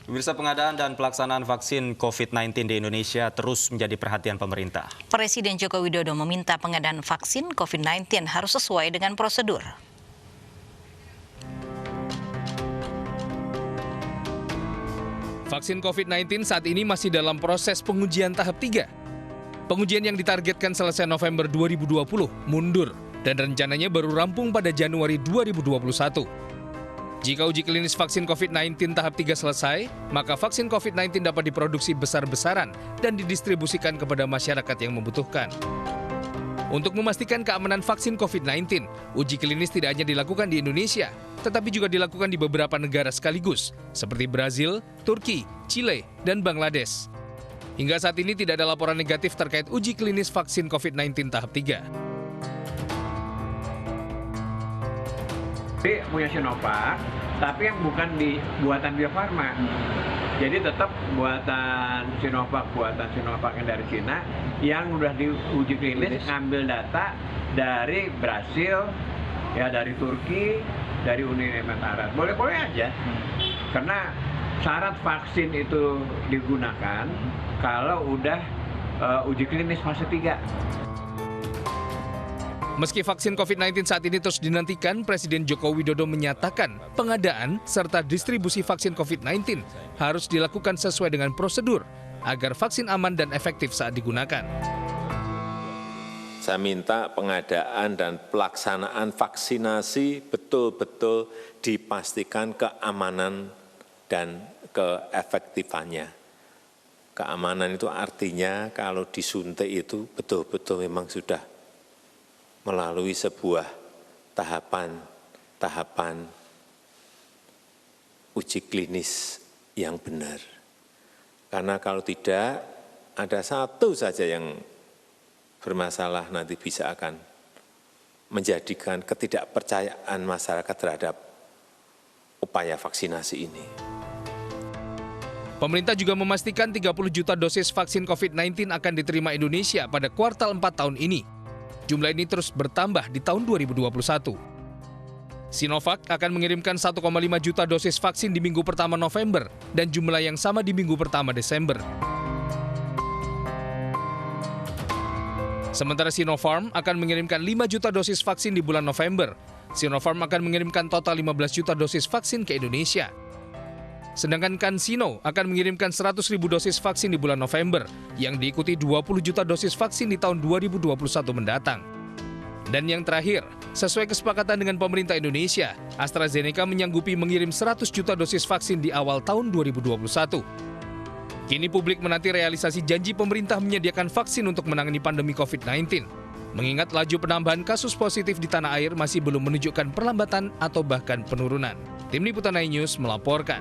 Pemirsa, pengadaan dan pelaksanaan vaksin COVID-19 di Indonesia terus menjadi perhatian pemerintah. Presiden Joko Widodo meminta pengadaan vaksin COVID-19 harus sesuai dengan prosedur. Vaksin COVID-19 saat ini masih dalam proses pengujian tahap 3. Pengujian yang ditargetkan selesai November 2020 mundur dan rencananya baru rampung pada Januari 2021. Jika uji klinis vaksin COVID-19 tahap 3 selesai, maka vaksin COVID-19 dapat diproduksi besar-besaran dan didistribusikan kepada masyarakat yang membutuhkan. Untuk memastikan keamanan vaksin COVID-19, uji klinis tidak hanya dilakukan di Indonesia, tetapi juga dilakukan di beberapa negara sekaligus, seperti Brazil, Turki, Chile, dan Bangladesh. Hingga saat ini tidak ada laporan negatif terkait uji klinis vaksin COVID-19 tahap 3. Punya Sinovac, tapi yang bukan di buatan Bio Farma. Jadi tetap buatan Sinovac yang dari Cina, yang udah diuji klinis ngambil data dari Brasil, ya dari Turki, dari Uni Emirat Arab. Boleh-boleh aja, karena syarat vaksin itu digunakan kalau udah uji klinis fase 3. Meski vaksin COVID-19 saat ini terus dinantikan, Presiden Joko Widodo menyatakan pengadaan serta distribusi vaksin COVID-19 harus dilakukan sesuai dengan prosedur agar vaksin aman dan efektif saat digunakan. Saya minta pengadaan dan pelaksanaan vaksinasi betul-betul dipastikan keamanan dan keefektifannya. Keamanan itu artinya kalau disuntik itu betul-betul memang sudah melalui sebuah tahapan uji klinis yang benar. Karena kalau tidak, ada satu saja yang bermasalah nanti bisa akan menjadikan ketidakpercayaan masyarakat terhadap upaya vaksinasi ini. Pemerintah juga memastikan 30 juta dosis vaksin COVID-19 akan diterima Indonesia pada kuartal 4 tahun ini. Jumlah ini terus bertambah di tahun 2021. Sinovac akan mengirimkan 1,5 juta dosis vaksin di minggu pertama November dan jumlah yang sama di minggu pertama Desember. Sementara Sinopharm akan mengirimkan 5 juta dosis vaksin di bulan November. Sinopharm akan mengirimkan total 15 juta dosis vaksin ke Indonesia. Sedangkan CanSino akan mengirimkan 100.000 dosis vaksin di bulan November, yang diikuti 20 juta dosis vaksin di tahun 2021 mendatang. Dan yang terakhir, sesuai kesepakatan dengan pemerintah Indonesia, AstraZeneca menyanggupi mengirim 100 juta dosis vaksin di awal tahun 2021. Kini publik menanti realisasi janji pemerintah menyediakan vaksin untuk menangani pandemi COVID-19. Mengingat laju penambahan kasus positif di tanah air masih belum menunjukkan perlambatan atau bahkan penurunan. Tim Liputan iNews melaporkan.